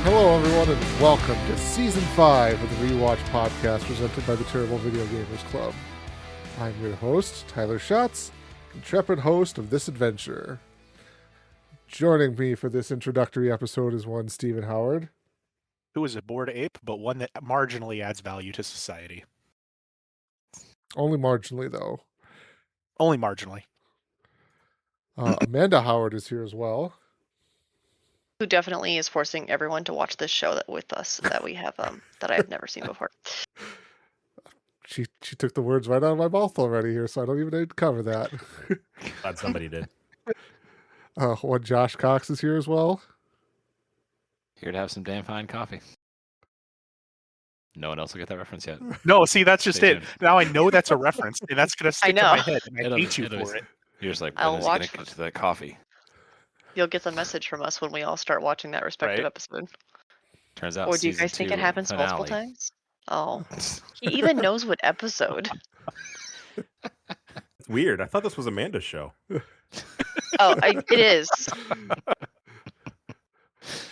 Hello, everyone, and welcome to Season 5 of the Rewatch podcast presented by the Terrible Video Gamers Club. I'm your host, Tyler Schatz, intrepid host of this adventure. Joining me for this introductory episode is one Stephen Howard. Who is a bored ape, but one that marginally adds value to society. Only marginally, though. Only marginally. Amanda Howard is here as well. Who definitely is forcing everyone to watch this show with us that we have that I have never seen before. She took the words right out of my mouth already here, so I don't even need to cover that. Glad somebody did. One Josh Cox is here as well. Here to have some damn fine coffee. No one else will get that reference yet. No, see, that's just Stay it. tuned. Now I know that's a reference, and that's going to stick to my head, and I It'll- hate you it'll- for it. You're just like, I'll when is he gonna watch- get to the coffee? You'll get the message from us when we all start watching that respective Right. episode. Turns out. Or do you guys think it happens multiple times? Oh, he even knows what episode. It's weird. I thought this was Amanda's show. It is.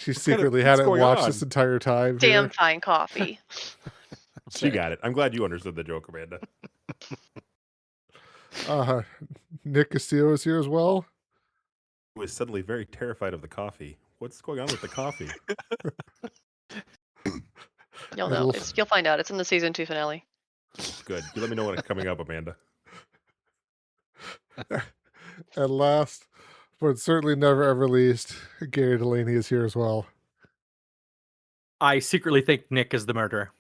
She secretly hadn't going watched on? this entire time. Damn Here. fine coffee. She got it. I'm glad you understood the joke, Amanda. Nick Castillo is here as well. Who is suddenly very terrified of the coffee. What's going on with the coffee? You'll know. You'll find out. It's in the season 2 finale. Good. You let me know when it's coming up, Amanda. And last, but certainly never ever least, Gary Delaney is here as well. I secretly think Nick is the murderer.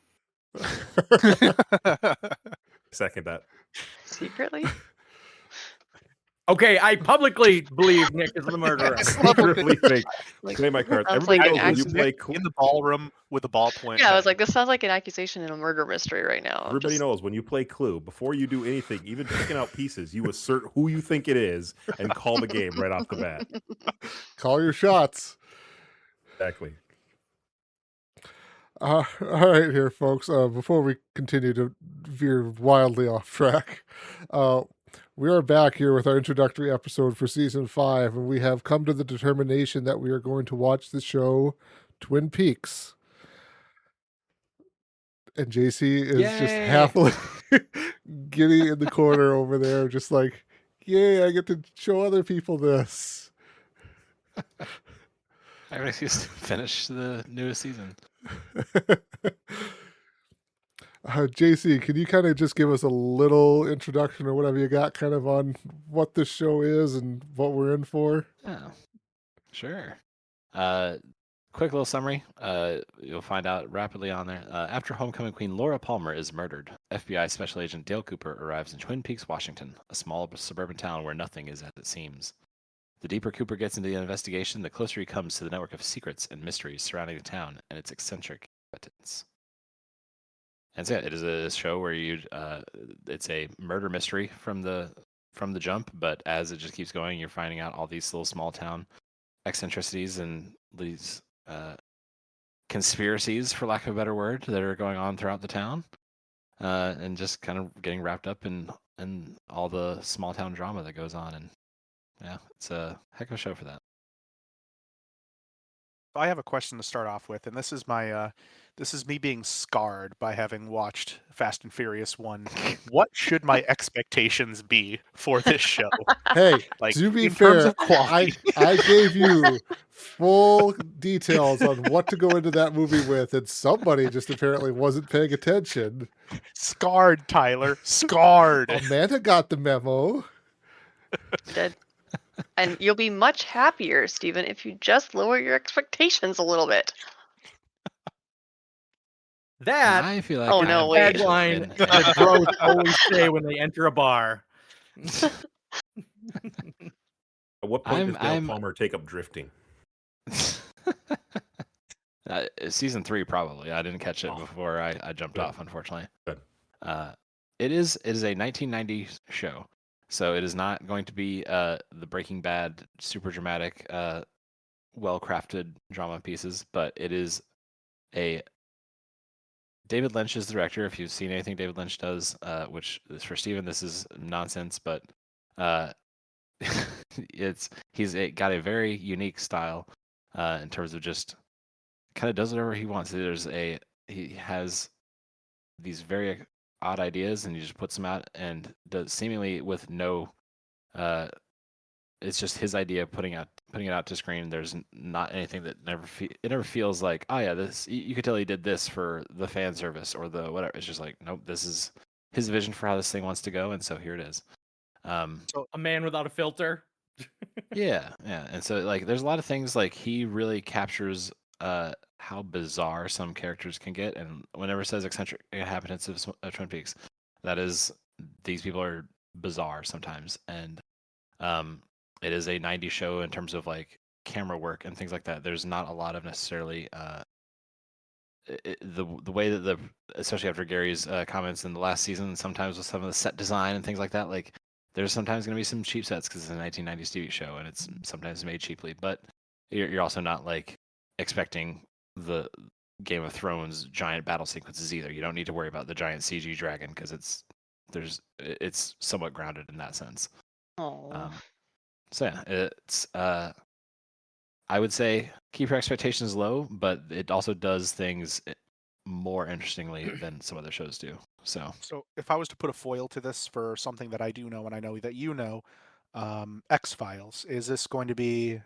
Second that. Secretly? Okay, I publicly believe Nick is the murderer. Secretly think. Like, Play my card. sounds Everybody like knows an when you accident. play In the ballroom with a ballpoint. Yeah, I was pen. like, this sounds like an accusation in a murder mystery right now. Everybody knows when you play Clue, before you do anything, even picking out pieces, you assert who you think it is and call the game right off the bat. Call your shots. Exactly. All right, here, folks. Before we continue to veer wildly off track, we are back here with our introductory episode for season 5, and we have come to the determination that we are going to watch the show Twin Peaks. And JC is just Yay! happily giddy in the corner over there, just like, yay, I get to show other people this. I have an excuse to finish the newest season. JC, can you kind of just give us a little introduction or whatever you got kind of on what this show is and what we're in for? Oh, sure. Quick little summary. You'll find out rapidly on there. After homecoming queen Laura Palmer is murdered, FBI Special Agent Dale Cooper arrives in Twin Peaks, Washington, a small suburban town where nothing is as it seems. The deeper Cooper gets into the investigation, the closer he comes to the network of secrets and mysteries surrounding the town and its eccentric inhabitants. And so, yeah, it is a show where it's a murder mystery from the jump, but as it just keeps going, you're finding out all these little small town eccentricities and these conspiracies, for lack of a better word, that are going on throughout the town, and just kind of getting wrapped up in all the small town drama that goes on. And yeah, it's a heck of a show for that. I have a question to start off with, and this is me being scarred by having watched Fast and Furious 1. What should my expectations be for this show? Hey, Like, to be in terms fair, of quality. I gave you full details on what to go into that movie with, and somebody just apparently wasn't paying attention. Scarred, Tyler. Scarred. Amanda got the memo. Dead. And you'll be much happier, Stephen, if you just lower your expectations a little bit. That I feel like Oh, no, wait. headline that bros always say when they enter a bar. At what point does Dale I'm- Palmer take up drifting? Season 3 probably. I didn't catch it Oh. before I jumped Good. off, unfortunately. Good. It is a 1990 show, so it is not going to be the Breaking Bad super dramatic, well-crafted drama pieces, but it is a David Lynch is the director. If you've seen anything David Lynch does, which is for Steven, this is nonsense, but he's got a very unique style in terms of just kind of does whatever he wants. He has these very odd ideas, and he just puts them out and does seemingly with no. It's just his idea putting it out to screen. There's not anything that it never feels like, oh yeah, this you could tell he did this for the fan service or the whatever. It's just like, nope, this is his vision for how this thing wants to go, and so here it is. So a man without a filter. Yeah, and so like there's a lot of things like he really captures how bizarre some characters can get, and whenever it says eccentric inhabitants of Twin Peaks, that is these people are bizarre sometimes, and it is a 90s show in terms of like camera work and things like that. There's not a lot of necessarily the way that especially after Gary's comments in the last season, sometimes with some of the set design and things like that, like there's sometimes going to be some cheap sets because it's a 1990s TV show and it's sometimes made cheaply, but you're also not like expecting the Game of Thrones giant battle sequences either. You don't need to worry about the giant CG dragon because it's somewhat grounded in that sense. Oh. So yeah, it's I would say keep your expectations low, but it also does things more interestingly than some other shows do. So if I was to put a foil to this for something that I do know and I know that you know, X-Files, is this going to be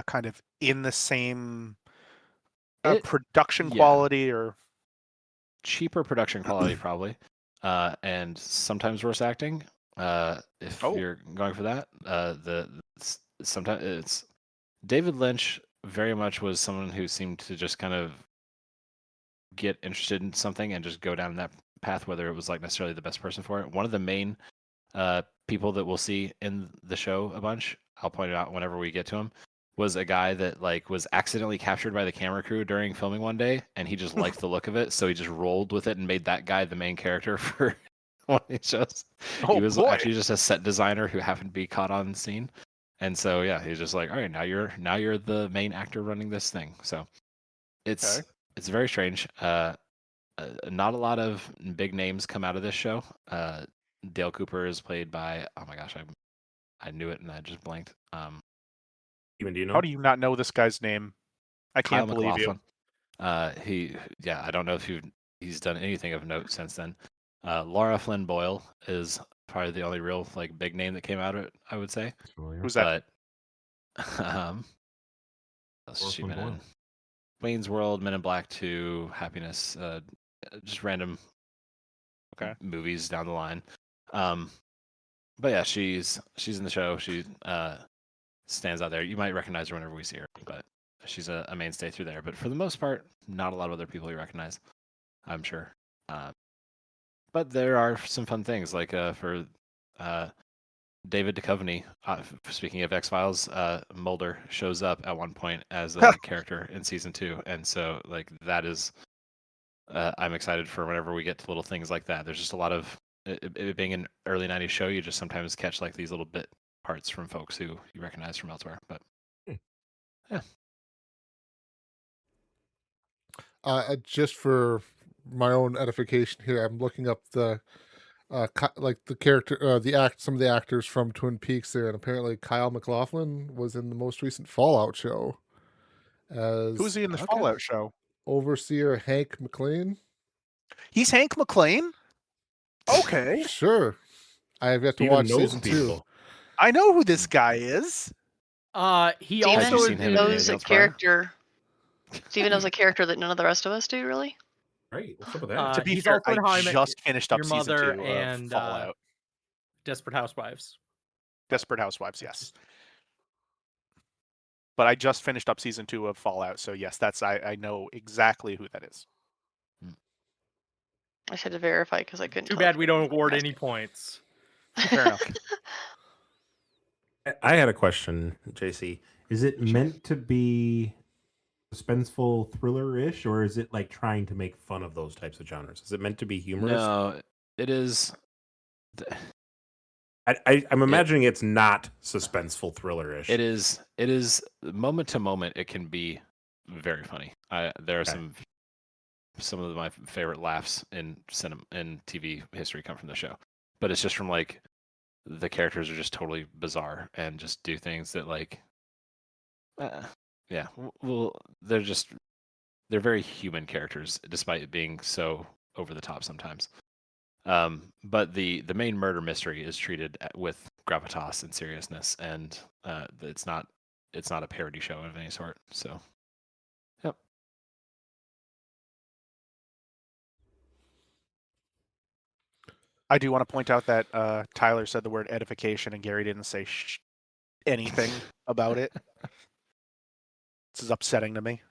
kind of in the same production quality or cheaper production quality probably, and sometimes worse acting. If you're going for that, sometimes it's David Lynch very much was someone who seemed to just kind of get interested in something and just go down that path, whether it was like necessarily the best person for it. One of the main people that we'll see in the show a bunch, I'll point it out whenever we get to him, was a guy that like was accidentally captured by the camera crew during filming one day, and he just liked the look of it, so he just rolled with it and made that guy the main character for one of these shows. He was actually just a set designer who happened to be caught on scene. And so yeah, he's just like, all right, now you're the main actor running this thing. So it's very strange. Not a lot of big names come out of this show. Dale Cooper is played by, oh my gosh, I knew it and I just blanked. Even do you know? How do you not know this guy's name? I can't believe you. I don't know if he's done anything of note since then. Laura Flynn Boyle is probably the only real like big name that came out of it, I would say. Who's that? But she been in Wayne's World, Men in Black 2, Happiness, just random movies down the line. But yeah, she's in the show. She stands out there. You might recognize her whenever we see her, but she's a mainstay through there. But for the most part, not a lot of other people you recognize, I'm sure. But there are some fun things, like for David Duchovny, speaking of X-Files, Mulder shows up at one point as a character in season 2. And so like that is, I'm excited for whenever we get to little things like that. There's just a lot of, it being an early 90s show, you just sometimes catch like these little bit parts from folks who you recognize from elsewhere. But yeah. Just for my own edification here, I'm looking up the character, some of the actors from Twin Peaks there, and apparently Kyle MacLachlan was in the most recent Fallout show as Who's he in the Fallout show? Overseer Hank McLean. He's Hank McLean? Okay. Sure. I have yet to watch season 2. I know who this guy is. He also knows a character. Steven knows a character that none of the rest of us do, really? Right. What's up with that? To be fair, I just finished up season 2 of Fallout. Desperate Housewives. Desperate Housewives, yes. But I just finished up season 2 of Fallout, so yes, I know exactly who that is. I just had to verify because I couldn't. Too bad we don't award any points. Fair enough. I had a question, JC. Is it meant to be suspenseful thriller-ish, or is it like trying to make fun of those types of genres? Is it meant to be humorous? No, it is. I'm imagining it's not suspenseful thriller-ish. It is moment to moment. It can be very funny. There are some of my favorite laughs in cinema and TV history come from the show, but it's just from like the characters are just totally bizarre and just do things that like, well, they're just they're very human characters, despite it being so over the top sometimes. But the main murder mystery is treated with gravitas and seriousness, and it's not a parody show of any sort. So, yep. I do want to point out that Tyler said the word edification and Gary didn't say anything about it. This is upsetting to me.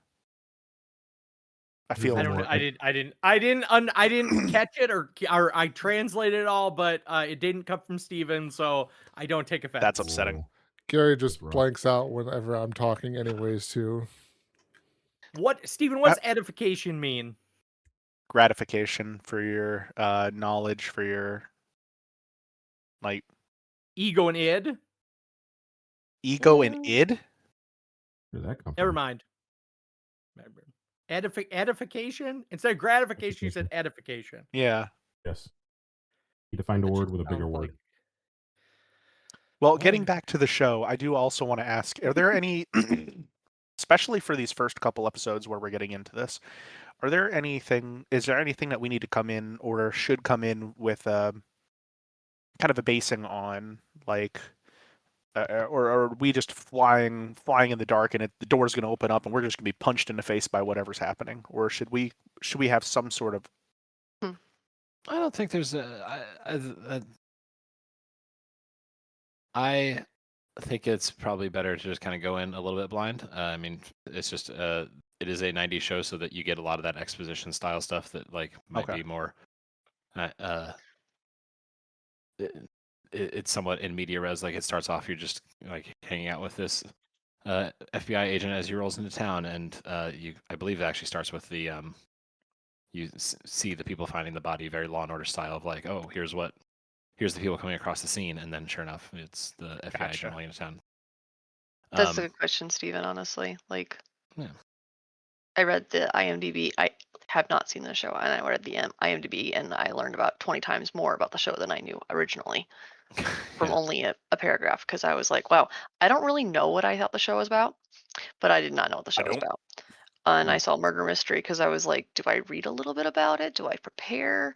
I feel I didn't catch it or I translated it all, but it didn't come from Steven, so I don't take offense. That's upsetting. Gary just Rough. blanks out whenever I'm talking anyways, too. What, Steven, what does edification mean? Gratification for your knowledge, for your like Ego and id? ego and id. Where'd that come Never from? mind. Edification? Instead of gratification, you said edification. Yeah. Yes. You defined a That word just with a bigger sounds word. like- Well, getting back to the show, I do also want to ask, are there any, especially for these first couple episodes where we're getting into this, is there anything that we need to come in or should come in with kind of a basing on, like, or are we just flying in the dark and the door's going to open up and we're just going to be punched in the face by whatever's happening? Or should we have some sort of... I don't think there's I think it's probably better to just kind of go in a little bit blind. I mean, it's just it is a 90s show, so that you get a lot of that exposition style stuff that like might Okay. be more it's somewhat in media res. Like it starts off, you're just like hanging out with this FBI agent as he rolls into town, and I believe it actually starts with the you see the people finding the body, very Law and Order style of like, oh, here's the people coming across the scene, and then sure enough, it's the FBI agent rolling into town. That's a good question, Steven, honestly. Like, Yeah. I read the IMDb. I have not seen the show, and I read the IMDb, and I learned about 20 times more about the show than I knew originally from Yeah. only a paragraph, because I was like, wow, I don't really know what I thought the show was about, but I did not know what the show was don't. about. And I saw murder mystery because I was like, do I read a little bit about it? Do I prepare?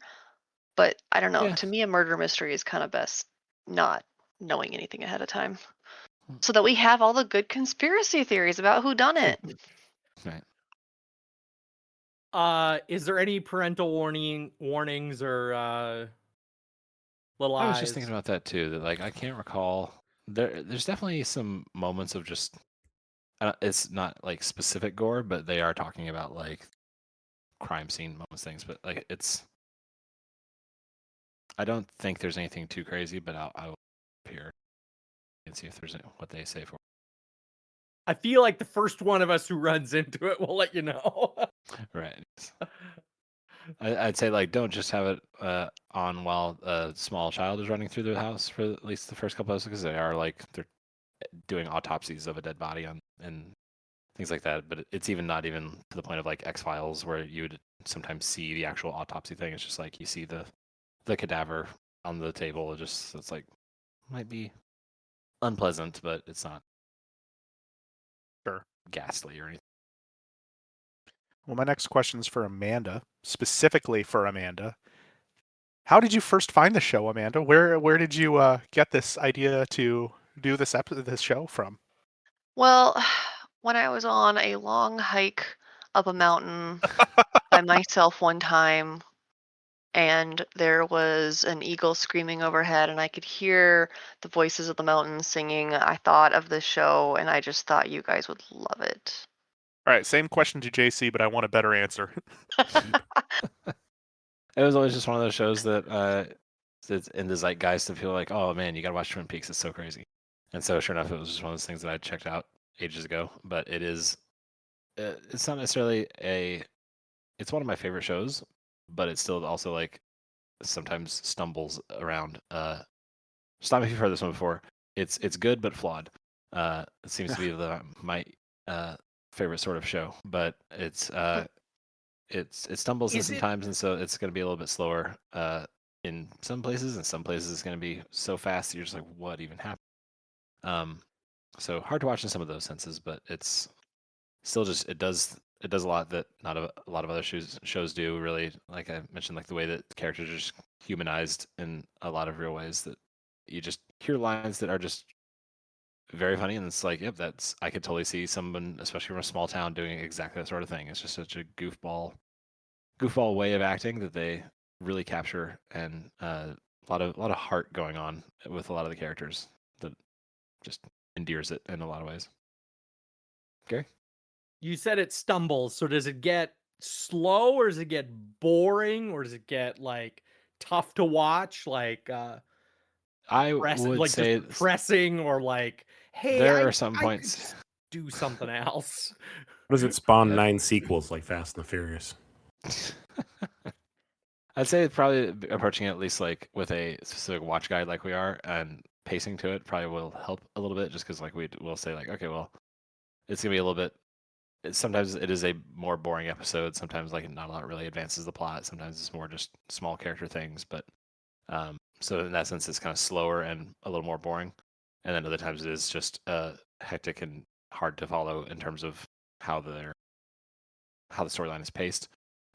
But I don't know. Yeah. To me, a murder mystery is kind of best not knowing anything ahead of time, so that we have all the good conspiracy theories about who done it. Right. Is there any parental warnings or little I was eyes? just thinking about that too. That like I can't recall. There's definitely some moments of just. It's not like specific gore, but they are talking about like crime scene moments, things. But like it's. I don't think there's anything too crazy, but I'll hear and see if there's what they say for. I feel like the first one of us who runs into it will let you know. Right. I'd say like don't just have it on while a small child is running through the house for at least the first couple of episodes, because they're doing autopsies of a dead body and things like that. But it's not even to the point of like X-Files where you would sometimes see the actual autopsy thing. It's just like you see the cadaver on the table. It's like might be unpleasant, but it's not ghastly or anything. Well, my next question is for Amanda, specifically for Amanda. How did you first find the show, Amanda? Where did you get this idea to do this show from? Well, when I was on a long hike up a mountain by myself one time, and there was an eagle screaming overhead, and I could hear the voices of the mountains singing, I thought of this show, and I just thought you guys would love it. All right, same question to JC, but I want a better answer. It was always just one of those shows that it's in the zeitgeist of people like, oh man, you gotta watch Twin Peaks, it's so crazy. And so sure enough, it was just one of those things that I checked out ages ago. But it's not necessarily it's one of my favorite shows, but it's still also like sometimes stumbles around. Stop me if you've heard this one before. It's good but flawed. It seems to be my favorite sort of show, but it stumbles in some times, and so it's going to be a little bit slower in some places. In some places, it's going to be so fast that you're just like, what even happened? So hard to watch in some of those senses, but it's still just it does it does a lot that not a lot of other shows do. Really, like I mentioned, like the way that characters are just humanized in a lot of real ways. That you just hear lines that are just very funny, and it's like, yep, that's I could totally see someone, especially from a small town, doing exactly that sort of thing. It's just such a goofball way of acting that they really capture, and a lot of heart going on with a lot of the characters that just endears it in a lot of ways. Gary? You said it stumbles, so does it get slow, or does it get boring, or does it get like tough to watch, like I would like just say depressing, or like, hey, there are some I could points. just do something else? What does it spawn 9 sequels like Fast and the Furious? I'd say probably approaching it at least like with a specific watch guide like we are, and pacing to it probably will help a little bit, just because like we'll say like, okay, well, it's gonna be a little bit. Sometimes it is a more boring episode. Sometimes like not a lot really advances the plot. Sometimes it's more just small character things. But so in that sense, it's kind of slower and a little more boring. And then other times it is just hectic and hard to follow in terms of how the storyline is paced.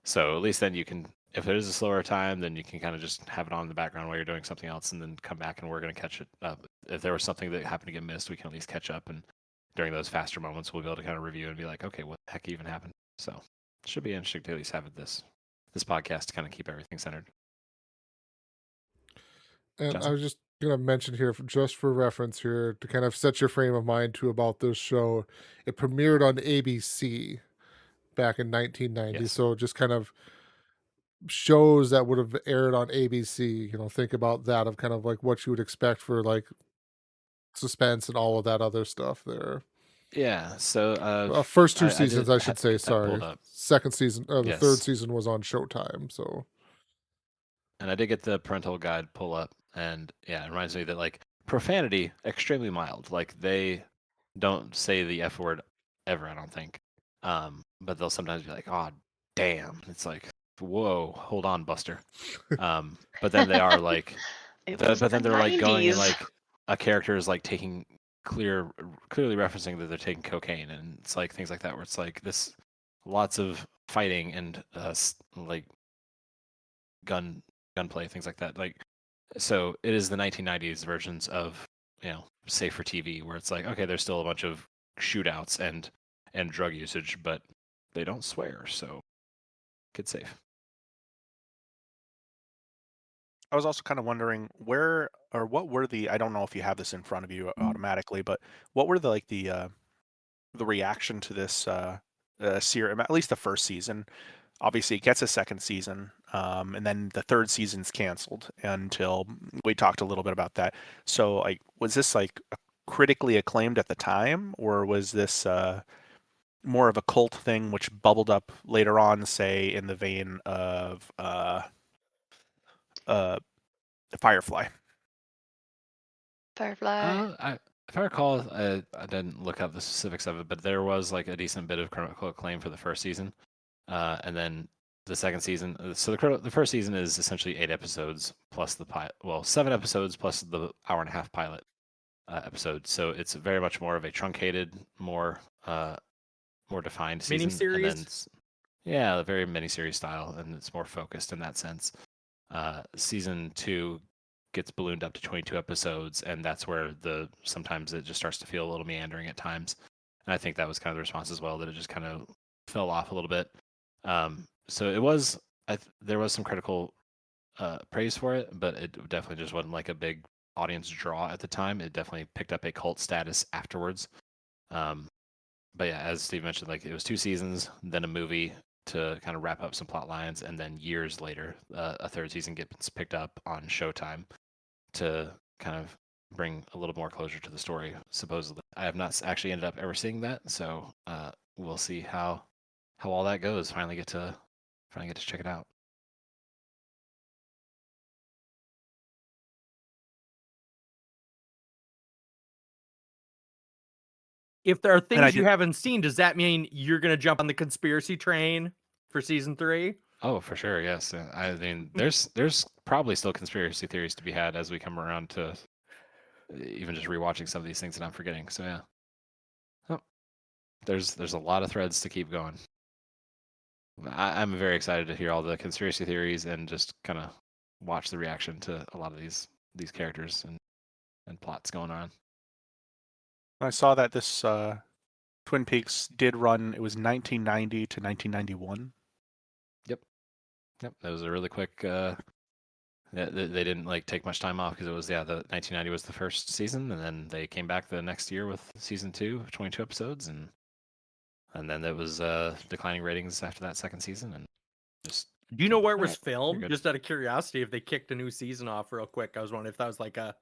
So at least then you can, if it is a slower time, then you can kind of just have it on in the background while you're doing something else, and then come back and we're going to catch it up. If there was something that happened to get missed, we can at least catch up, and during those faster moments, we'll be able to kind of review and be like, okay, what the heck even happened? So it should be interesting to at least have this podcast to kind of keep everything centered. And Johnson? I was just going to mention here, just for reference here, to kind of set your frame of mind to about this show. It premiered on ABC back in 1990. Yes. So just kind of shows that would have aired on ABC, think about that, of kind of like what you would expect for like suspense and all of that other stuff there. Yeah. So First two I seasons, did I should say. get that pulled Sorry, up. second season, the Yes. third season was on Showtime. So, and I did get the parental guide pull up, and yeah, it reminds me that like profanity extremely mild. Like they don't say the F word ever, I don't think. But they'll sometimes be like, "Oh, damn!" It's like, "Whoa, hold on, Buster." But then they are like, but then they're like going and like a character is like taking clearly referencing that they're taking cocaine, and it's like things like that where it's like this lots of fighting and like gunplay, things like that. Like, so it is the 1990s versions of safe for TV, where it's like, okay, there's still a bunch of shootouts and drug usage, but they don't swear, so kid's safe. I was also kind of wondering where or what were I don't know if you have this in front of you automatically, but what were the reaction to this series, at least the first season? Obviously, it gets a second season, and then the third season's canceled until we talked a little bit about that. So, like, was this like critically acclaimed at the time, or was this more of a cult thing which bubbled up later on, say in the vein of Firefly? Firefly. If I recall, I didn't look up the specifics of it, but there was like a decent bit of critical acclaim for the first season, and then the second season. So the first season is essentially 8 episodes plus the pilot. Well, 7 episodes plus the hour-and-a-half pilot episode. So it's very much more of a truncated, more defined season. Miniseries? And then yeah, very miniseries style, and it's more focused in that sense. Season 2 gets ballooned up to 22 episodes, and that's where sometimes it just starts to feel a little meandering at times. And I think that was kind of the response as well, that it just kind of fell off a little bit. So it was there was some critical praise for it, but it definitely just wasn't like a big audience draw at the time. It definitely picked up a cult status afterwards. But yeah, as Steve mentioned, like it was 2 seasons, then a movie to kind of wrap up some plot lines, and then years later, a third season gets picked up on Showtime to kind of bring a little more closure to the story. Supposedly, I have not actually ended up ever seeing that, so we'll see how all that goes. Finally get to check it out. If there are things you haven't seen, does that mean you're going to jump on the conspiracy train for season 3? Oh, for sure, yes. I mean, there's probably still conspiracy theories to be had as we come around to even just rewatching some of these things that I'm forgetting. So yeah, oh, there's a lot of threads to keep going. I'm very excited to hear all the conspiracy theories and just kind of watch the reaction to a lot of these characters and plots going on. I saw that this Twin Peaks did run. It was 1990 to 1991. Yep. That was a really quick. They didn't like take much time off because it was the 1990 was the first season, and then they came back the next year with season 2, 22 episodes, and then there was declining ratings after that second season, and just. Do you know where it was Alright, filmed? good. Just out of curiosity, if they kicked a new season off real quick, I was wondering if that was like a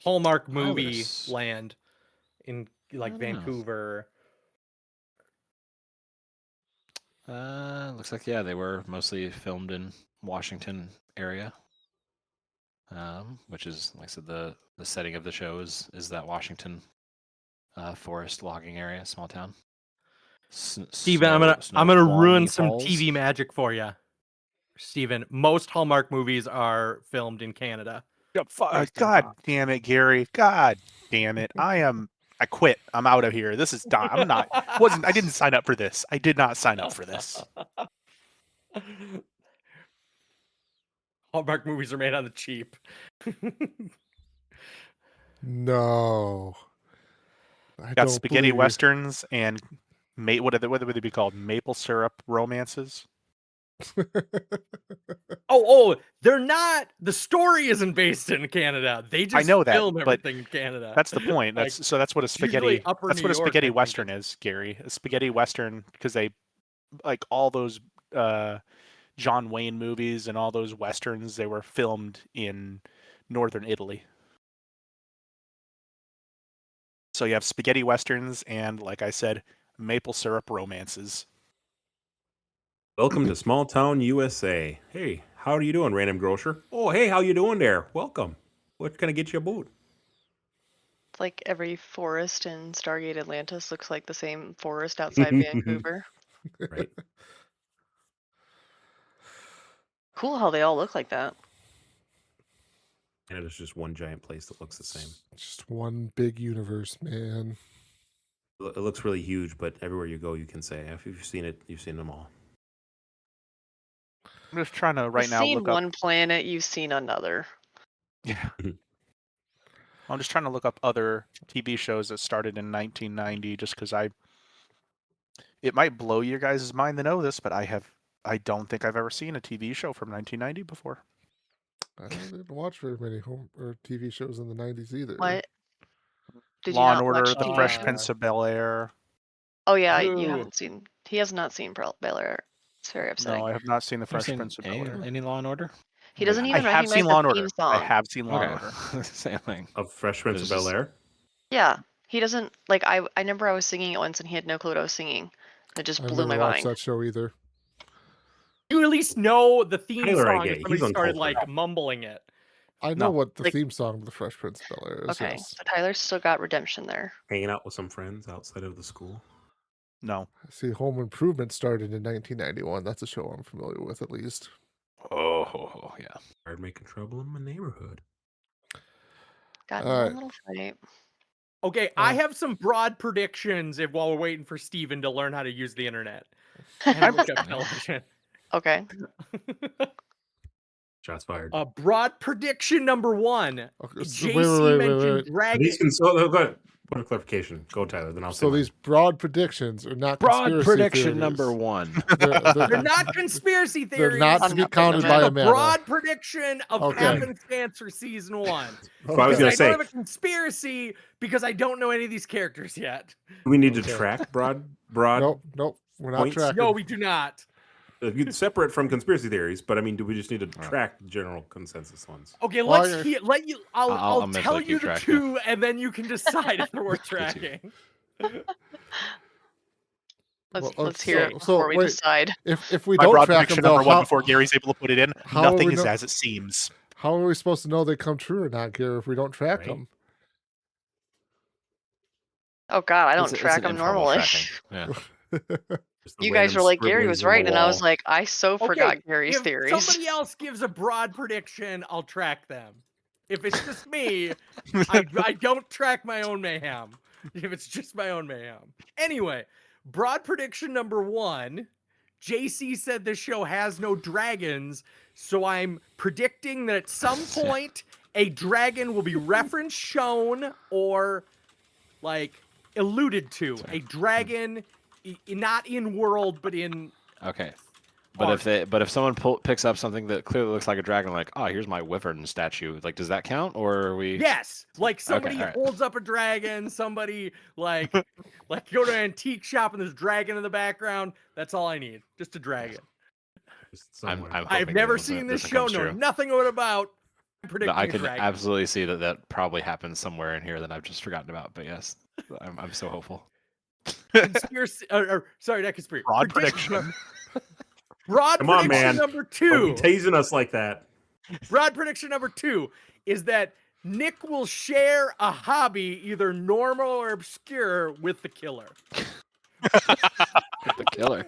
Hallmark movie land in like Vancouver. Looks like they were mostly filmed in Washington area, which is, like I said, the setting of the show is that Washington forest logging area, small town. Steven, I'm gonna ruin some TV magic for you. Steven, most Hallmark movies are filmed in Canada. God damn it, Gary. God damn it. I quit. I'm out of here. This is done. I didn't sign up for this. I did not sign up for this. Hallmark movies are made on the cheap. No. Got spaghetti westerns and what would they be called? Maple syrup romances. Oh, they're not. The story isn't based in Canada. They just film everything in Canada. That's the point. That's what a spaghetti. That's what a spaghetti western is, Gary. A spaghetti western, because they like all those John Wayne movies and all those westerns. They were filmed in northern Italy. So you have spaghetti westerns and, like I said, maple syrup romances. Welcome to small town USA. Hey, how are you doing, random grocer? Oh, hey, how you doing there? Welcome. What can I get you a boot? It's like every forest in Stargate Atlantis looks like the same forest outside Vancouver. Right. Cool how they all look like that. And it's just one giant place that looks the same. Just one big universe, man. It looks really huge, but everywhere you go, you can say, if you've seen it, you've seen them all. I'm just trying to You've seen one planet, you've seen another. Yeah. I'm just trying to look up other TV shows that started in 1990, just because it might blow your guys' mind to know this, but I don't think I've ever seen a TV show from 1990 before. I didn't watch very many TV shows in the 90s either. What? Did Law you and not Order, watch The TV Fresh shows? Prince of Bel-Air. Oh yeah, you haven't seen. He has not seen Bel-Air. It's very upsetting. No, I have not seen The Fresh Prince of Bel-Air. Any Law and Order? He doesn't even I have recognize seen Law and the Order. theme song. I have seen Law and Order. Same thing. Of Fresh Prince of Bel-Air? Yeah, he doesn't like. I remember I was singing it once and he had no clue what I was singing. It just blew my I've never watched mind. that show either. You at least know the theme Taylor, song if somebody started like mumbling it. I know what the theme song of The Fresh Prince of Bel-Air is. Okay, Yes. so Tyler's still got redemption there. Hanging out with some friends outside of the school? No. See, Home Improvement started in 1991. That's a show I'm familiar with, at least. Oh yeah. Started making trouble in my neighborhood. Got one little fight. Okay, I have some broad predictions while we're waiting for Steven to learn how to use the internet. And look up television. Okay. Shots fired. Broad prediction number 1. Okay, JC mentioned Dragon. These can so go point of clarification. Go, Tyler. Then I'll say these broad predictions are not broad conspiracy prediction theories. number 1. They're not conspiracy theories. They're not to be counted by a man. Broad prediction of happenstance for season 1. I was going to say. I don't have a conspiracy because I don't know any of these characters yet. We need to track broad. Nope. We're not tracking. No, we do not. You separate from conspiracy theories, but I mean, do we just need to track general consensus ones? Okay, let's let you. I'll tell you the two, and then you can decide if they're worth tracking. Let's hear it before we decide. If we don't track them, number 1 before Gary's able to put it in, nothing is as it seems. How are we supposed to know they come true or not, Gary, if we don't track them? Oh God, I don't track them normally. Yeah. You guys were like, Gary was right, and I was like, I forgot Gary's theories. If somebody else gives a broad prediction, I'll track them. If it's just me, I don't track my own mayhem. If it's just my own mayhem. Anyway, broad prediction number 1, JC said this show has no dragons, so I'm predicting that at some point a dragon will be referenced, shown, or like alluded to. Sorry. A dragon, not in world, but in. Okay. But if someone picks up something that clearly looks like a dragon, like, oh, here's my wyvern statue, like, does that count, or are we? Yes, like somebody all right. holds up a dragon. Somebody like go to an antique shop and there's a dragon in the background. That's all I need, just a dragon. I've never seen this show, know nothing about. I'm predicting I can dragon. absolutely see that probably happens somewhere in here that I've just forgotten about. But yes, I'm so hopeful. Conspiracy, sorry, not conspiracy. Broad prediction. Broad Come on, prediction man. number Don't 2. be tasing us like that. Broad prediction number 2 is that Nick will share a hobby, either normal or obscure, with the killer. The killer.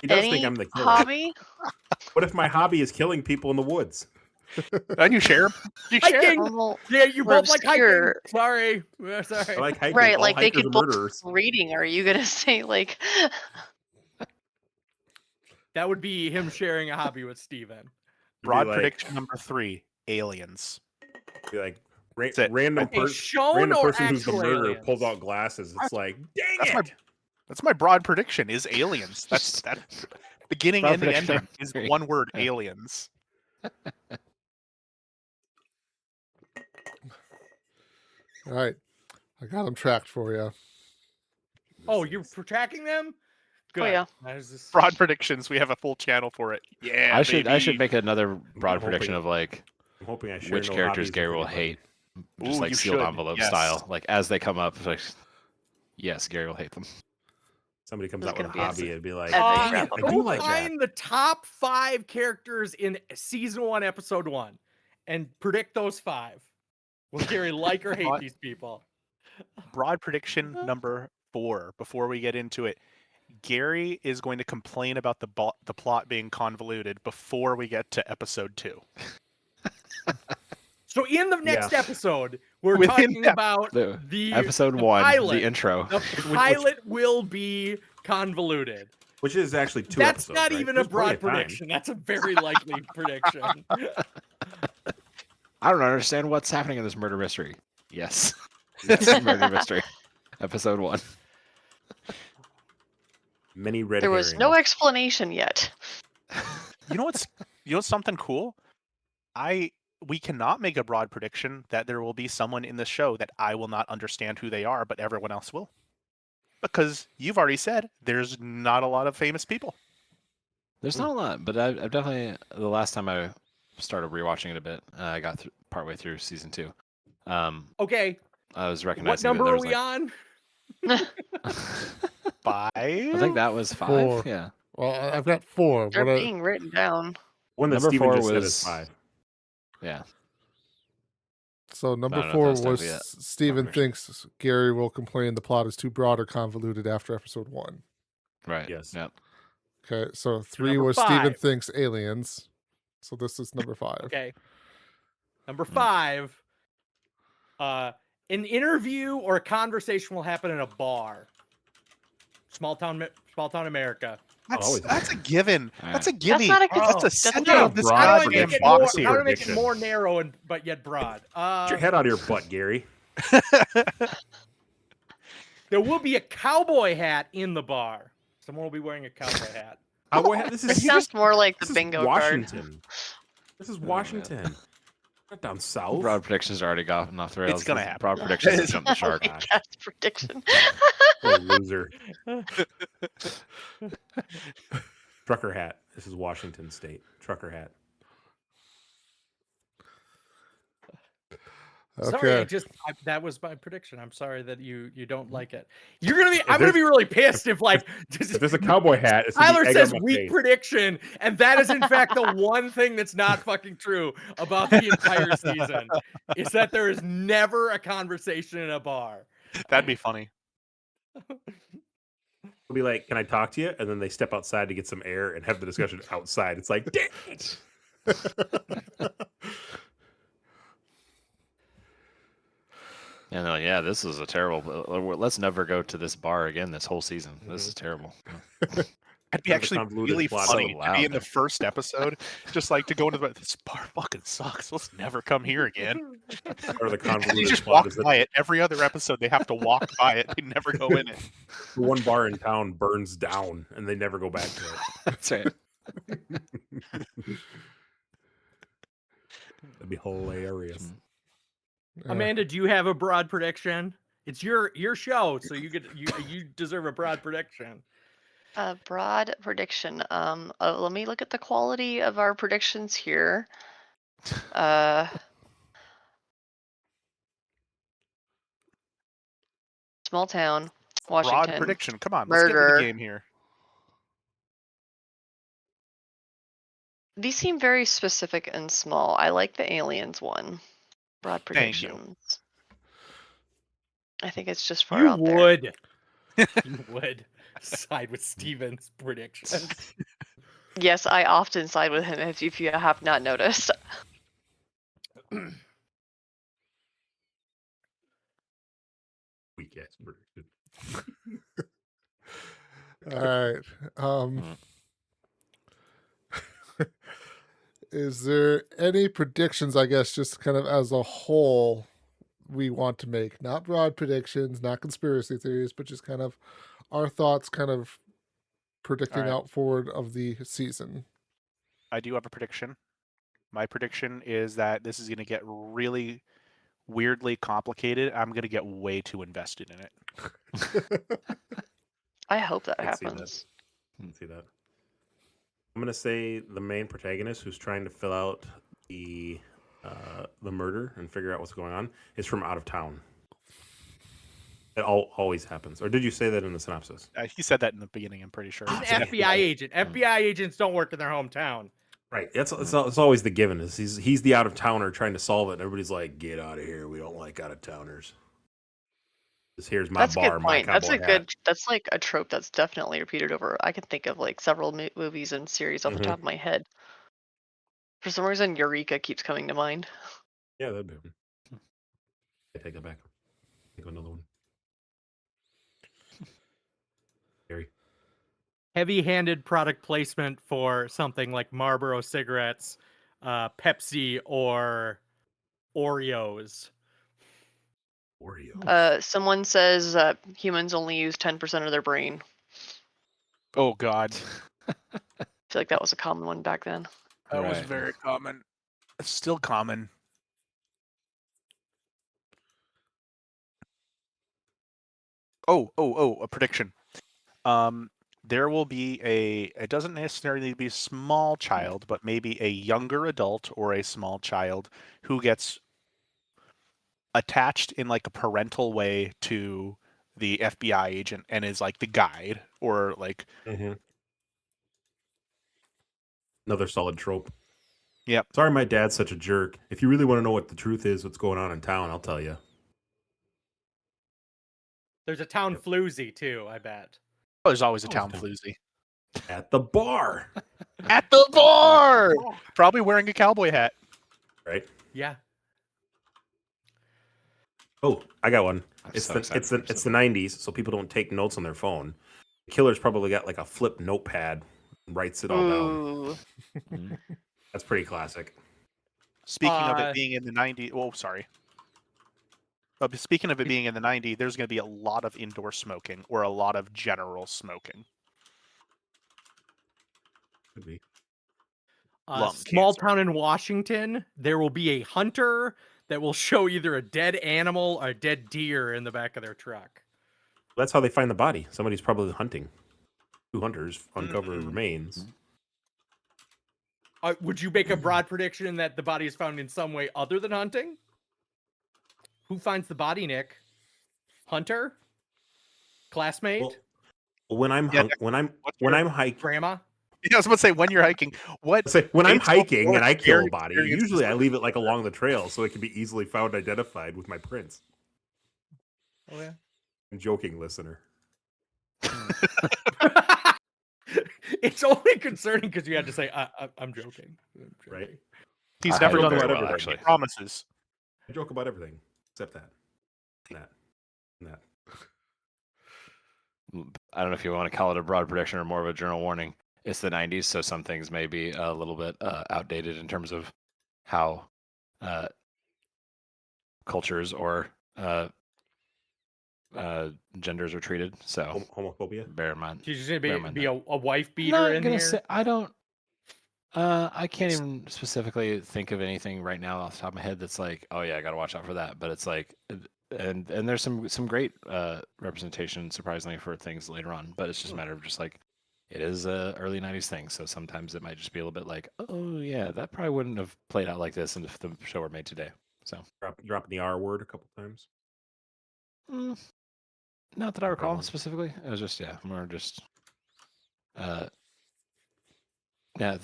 He does Any think I'm the killer. hobby? What if my hobby is killing people in the woods? And you share. You share. Hiking. Well, Yeah, you Or both like hiking. obscure. Sorry. I like hiking. right, All like they hikers could are both murderers. reading. Are you gonna say like? That would be him sharing a hobby with Steven. Broad like- prediction number 3: aliens. Be like That's it. random, Okay, shown random or person who's the actual murderer aliens? pulls out glasses. It's like, dang That's my broad prediction. Is aliens. That's beginning, Broad ending, prediction ending is number 3. one word. Aliens. All right. I got them tracked for you. Oh, you're tracking them? Good. Oh yeah. I was just- Broad predictions. We have a full channel for it. Yeah. I should baby. make another broad hoping- prediction of like I'm hoping I share which no characters hobbies Gary with will anybody. hate, just Ooh, like you sealed should. envelope Yes. style. Like as they come up, it's like yes, Gary will hate them. Somebody comes This out is with a gonna be a hobby, it'd be like, epic dang it, wrap-up. I do Go like that. find the top 5 characters in season 1, episode 1, and predict those 5. Will Gary like or hate What? these people? Broad prediction number 4. Before we get into it, Gary is going to complain about the plot being convoluted before we get to episode 2. So in the next Yeah. episode, we're Within talking that- about The episode the 1, pilot. the intro. The pilot will be convoluted. Which is actually 2 That's episodes, not right? even There's a broad plenty of time. prediction. That's a very likely prediction. I don't understand what's happening in this murder mystery. Yes, it's a murder mystery. Episode 1. Many red There was no explanation yet. You know what's something cool? We cannot make a broad prediction that there will be someone in the show that I will not understand who they are, but everyone else will. Because you've already said there's not a lot of famous people. There's not a lot, but I've definitely the last time I started rewatching it a bit, I got partway through season 2. Okay, I was what recognizing number that there are was we on? 5? I think that was 5. 4. Yeah. Well, I've got 4. They're What I- being written down. One that Number Steven 4 just said was- is 5. Yeah. So number I don't know if 4 that was was technically a Steven prediction. thinks Gary will complain the plot is too broad or convoluted after episode 1. Right. Yes. Yep. Okay, so 3 number was Steven 5. thinks aliens. So this is number 5. Okay. Number 5. An interview or a conversation will happen in a bar. Small town America. always That's a given. All That's a right. gimme. not a That's that's a not center a of this broad How do I prediction. make it goddamn more, box how do I here. make it more narrow and but yet broad? Get your head out of your butt, Gary. There will be a cowboy hat in the bar. Someone will be wearing a cowboy hat. This It is sounds more like the this is bingo card. Washington. This is Washington. Not down south. Broad predictions already gotten off the rails. gonna The happen. Broad predictions have jumped the shark. Gosh. That's prediction. What a loser. Trucker hat. This is Washington State. Trucker hat. Sorry, Okay. that was my prediction. I'm sorry that you don't like it. I'm gonna be really pissed if like If there's a cowboy hat, it's gonna be Tyler egg says on my weak face. prediction, and that is in fact the one thing that's not fucking true about the entire season is that there is never a conversation in a bar. That'd be funny. It'll be like, "Can I talk to you?" And then they step outside to get some air and have the discussion outside. It's like, dang it. And they're like, yeah, this is a terrible. Let's never go to this bar again this whole season. This is terrible. It'd be actually really funny So to be in the loud. first episode, just like to go into this bar fucking sucks. Let's never come here again. Or the You convoluted just plot walk is that by it. Every other episode, they have to walk by it. They never go in it. the one bar in town burns down and they never go back to it. That's right. That'd be hilarious. Amanda, do you have a broad prediction? It's your show, so you deserve a broad prediction. A broad prediction. Let me look at the quality of our predictions here. Small town, Washington. Broad prediction. Come on, Murder. let's get into the game here. These seem very specific and small. I like the aliens one. Broad predictions. Thank you. I think it's just far out there. You would side with Steven's prediction. Yes, I often side with him if you have not noticed. Weak ass prediction. All right. Is there any predictions, I guess, just kind of as a whole, we want to make? Not broad predictions, not conspiracy theories, but just kind of our thoughts, kind of predicting out forward of the season. I do have a prediction. My prediction is that this is going to get really weirdly complicated. I'm going to get way too invested in it. I hope that I'd see that. happens. See that. I'm gonna say the main protagonist who's trying to fill out the murder and figure out what's going on is from out of town. It always happens. Or did you say that in the synopsis? He said that in the beginning, I'm pretty sure. He's an FBI agent. FBI agents don't work in their hometown. Right. It's always the given. Is he's the out of towner trying to solve it, and everybody's like, "Get out of here. We don't like out of towners." Here's my That's bar, a good my point. That's cowboy a hat. good. That's like a trope that's definitely repeated over. I can think of like several movies and series off the top of my head. For some reason, Eureka keeps coming to mind. Yeah, that'd be one. I take that back. Think of another one. Gary. Heavy-handed product placement for something like Marlboro cigarettes, Pepsi, or Oreos. Someone says humans only use 10% of their brain. Oh God. I feel like that was a common one back then. That was very common. It's still common. A prediction. There will be it doesn't necessarily need to be a small child, but maybe a younger adult or a small child who gets attached in like a parental way to the FBI agent and is like the guide or like another solid trope. Yep. Sorry my dad's such a jerk. If you really want to know what the truth is, what's going on in town, I'll tell you. There's a town floozy too, I bet. Oh, there's always a town floozy. At the bar. At the bar! Probably wearing a cowboy hat. Right? Yeah. Oh, I got one. It's the 90s, so people don't take notes on their phone. The killer's probably got like a flip notepad and writes it all down. That's pretty classic. Speaking of it being in the 90s, sorry. But speaking of it being in the 90s, there's going to be a lot of indoor smoking or a lot of general smoking. Could be. Small town in Washington, there will be a hunter that will show either a dead animal or a dead deer in the back of their truck. That's how they find the body. Somebody's probably hunting. Two hunters uncover remains. Would you make a broad prediction that the body is found in some way other than hunting? Who finds the body, Nick? Hunter? Classmate? Well, when I'm hiking, grandma. Yeah, I was about to say when you're hiking. When I'm hiking and I kill a body, usually I leave it like along the trail so it can be easily found, identified with my prints. Oh yeah. I'm joking, listener. It's only concerning because you had to say I'm joking. Right? He's never done that well, actually. He promises. I joke about everything except that. I don't know if you want to call it a broad prediction or more of a general warning. It's the 90s, so some things may be a little bit outdated in terms of how cultures or genders are treated. So homophobia. bear in mind. She's just gonna be a wife beater Not in gonna here. say I don't. I can't even specifically think of anything right now off the top of my head that's like, oh yeah, I gotta watch out for that. But it's like, and there's some great representation, surprisingly, for things later on. But it's just a matter of just like, it is a early 90s thing, so sometimes it might just be a little bit like, oh yeah, that probably wouldn't have played out like this if the show were made today. So dropping the R word a couple times. Not that I recall specifically. It was just more just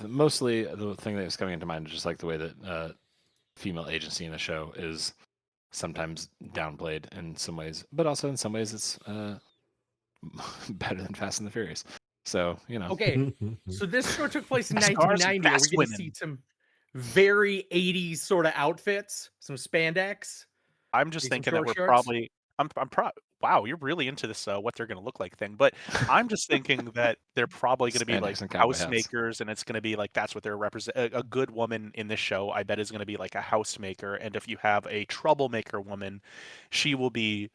mostly the thing that was coming into mind is just like the way that female agency in the show is sometimes downplayed in some ways, but also in some ways it's better than Fast and the Furious. So, Okay, so this show took place in 1990. Are we going to see some very 80s sort of outfits, some spandex? I'm just thinking that we're probably. Wow, you're really into this what they're going to look like thing. But I'm just thinking that they're probably going to be like housemakers, and it's going to be like that's what they're representing. A good woman in this show, I bet, is going to be like a housemaker. And if you have a troublemaker woman, she will be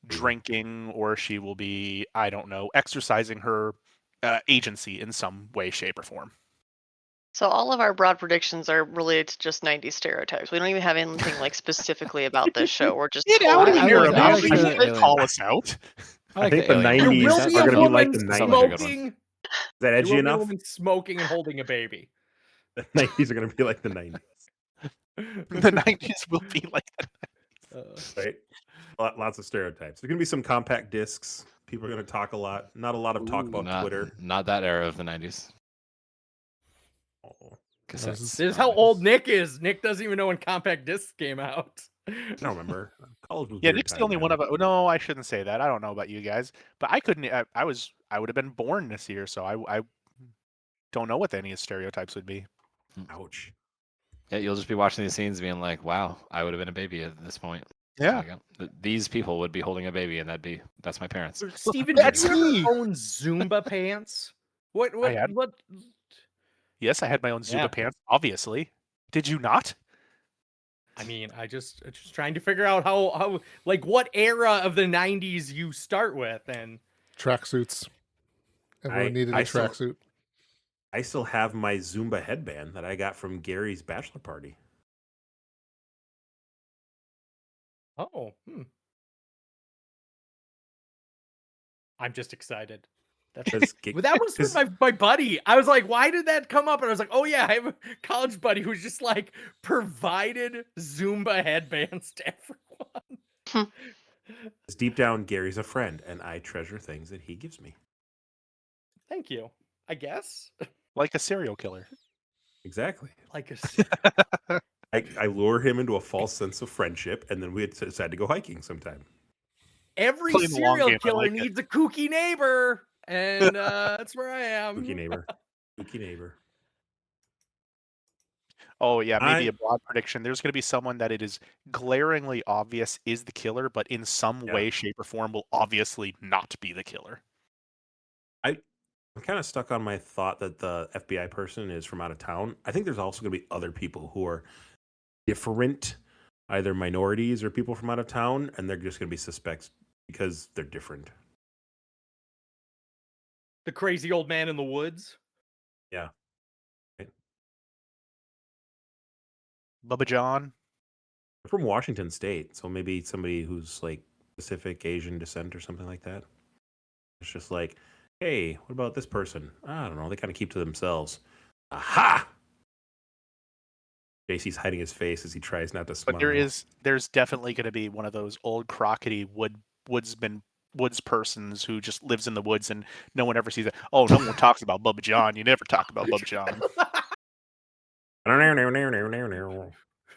drinking, or she will be, I don't know, exercising her agency in some way, shape, or form. So all of our broad predictions are related to just 90s stereotypes. We don't even have anything like specifically about this show. We're just call us out. I think the 90s are going to be like the 90s. Smoking. Is that edgy enough? A woman smoking and holding a baby. The 90s are going to be like the 90s. The 90s will be like the 90s. Right? Lots of stereotypes. There's going to be some compact discs. People are going to talk a lot. Not a lot of talk about Twitter. Not that era of the 90s. This is how old Nick is. Nick doesn't even know when compact discs came out. I don't remember. Nick's the only one of it. No, I shouldn't say that. I don't know about you guys, but I couldn't. I would have been born this year, so I don't know what any of the stereotypes would be. Ouch. Yeah, you'll just be watching these scenes, being like, "Wow, I would have been a baby at this point." Yeah, these people would be holding a baby, and that's my parents. Steven, did you ever own Zumba pants? What? Yes, I had my own Zumba pants, obviously. Did you not? I mean, I just trying to figure out how like what era of the 90s you start with, and tracksuits. Everyone needed a tracksuit. I still have my Zumba headband that I got from Gary's bachelor party. Oh, I'm just excited. That was with my buddy. I was like, why did that come up? And I was like, oh yeah, I have a college buddy who's just like provided Zumba headbands to everyone. Deep down, Gary's a friend, and I treasure things that he gives me. Thank you, I guess. Like a serial killer. Exactly. Like a I lure him into a false sense of friendship, and then we decide to go hiking sometime. Every serial killer needs a kooky neighbor. And that's where I am. Kooky neighbor. Oh, yeah, maybe a broad prediction. There's going to be someone that it is glaringly obvious is the killer, but in some way, shape, or form will obviously not be the killer. I'm kind of stuck on my thought that the FBI person is from out of town. I think there's also going to be other people who are different, either minorities or people from out of town, and they're just going to be suspects because they're different. The crazy old man in the woods. Yeah. Right. Bubba John. They're from Washington State, so maybe somebody who's like Pacific Asian descent or something like that. It's just like, hey, what about this person? I don't know. They kind of keep to themselves. Aha! JC's hiding his face as he tries not to smile. But there's definitely going to be one of those old crockety woods persons who just lives in the woods and no one ever sees it. Oh, no one talks about Bubba John. You never talk about Bubba John.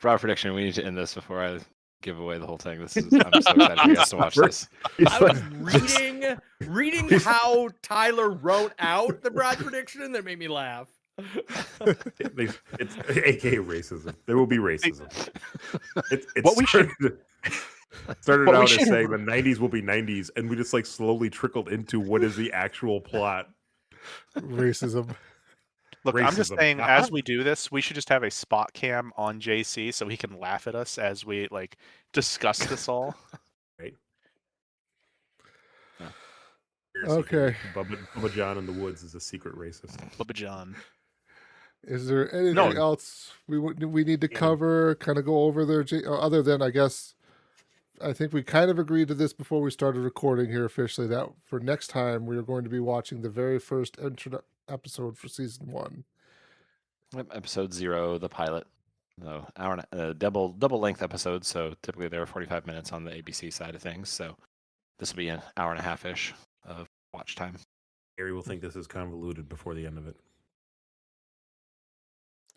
Broad prediction. We need to end this before I give away the whole thing. I'm so excited for you guys to watch this. I was reading how Tyler wrote out the broad prediction, and that made me laugh. It's AKA racism. There will be racism. What we should Started out as saying the 90s will be 90s, and we just like slowly trickled into what is the actual plot. Racism. Look, I'm just saying, as we do this, we should just have a spot cam on JC so he can laugh at us as we like discuss this all. Right. Yeah. Okay. Bubba John in the woods is a secret racist. Bubba John. Is there anything else we need to cover? Kind of go over there, other than I guess. I think we kind of agreed to this before we started recording here officially, that for next time we are going to be watching the very first episode for season 1. Episode 0, the pilot. No, hour and double length episode. So typically there are 45 minutes on the ABC side of things. So this will be an hour and a half ish of watch time. Gary will think this is convoluted before the end of it.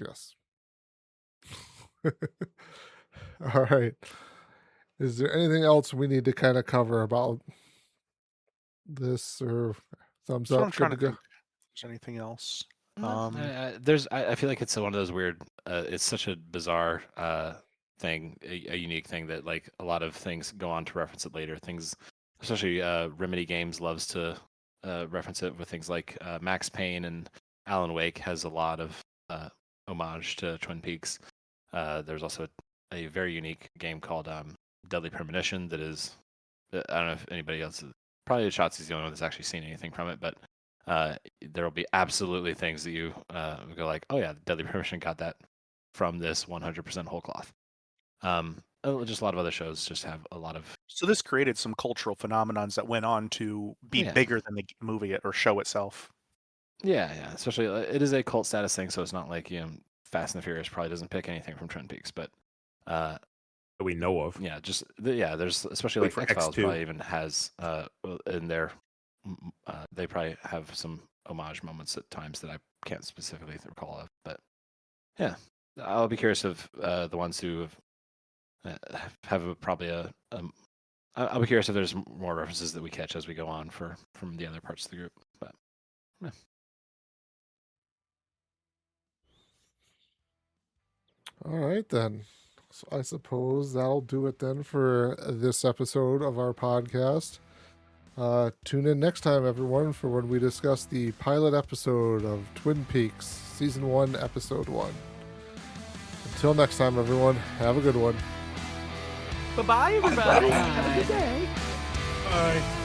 Yes. All right. Is there anything else we need to kind of cover about this, or thumbs up? I'm trying to think if there's anything else. I feel like it's one of those weird. It's such a bizarre thing, a unique thing that like a lot of things go on to reference it later. Things, especially Remedy Games, loves to reference it with things like Max Payne, and Alan Wake has a lot of homage to Twin Peaks. There's also a very unique game called Deadly Premonition that is, I don't know if anybody else, probably Shotzi's the only one that's actually seen anything from it, but there will be absolutely things that you go like, oh yeah, Deadly Premonition got that from this 100% whole cloth. Just a lot of other shows just have a lot of. So this created some cultural phenomenons that went on to be bigger than the movie or show itself. Yeah. Especially it is a cult status thing, so it's not like Fast and the Furious probably doesn't pick anything from Twin Peaks, but that we know of. Yeah, there's especially like X-Files probably even has in their they probably have some homage moments at times that I can't specifically recall of, but yeah, I'll be curious of the ones who have probably I'll be curious if there's more references that we catch as we go on from the other parts of the group, but yeah. All right then. So I suppose that'll do it then for this episode of our podcast. Tune in next time, everyone, for when we discuss the pilot episode of Twin Peaks, Season 1, Episode 1. Until next time, everyone, have a good one. Bye-bye, everybody. Have a good day. Bye.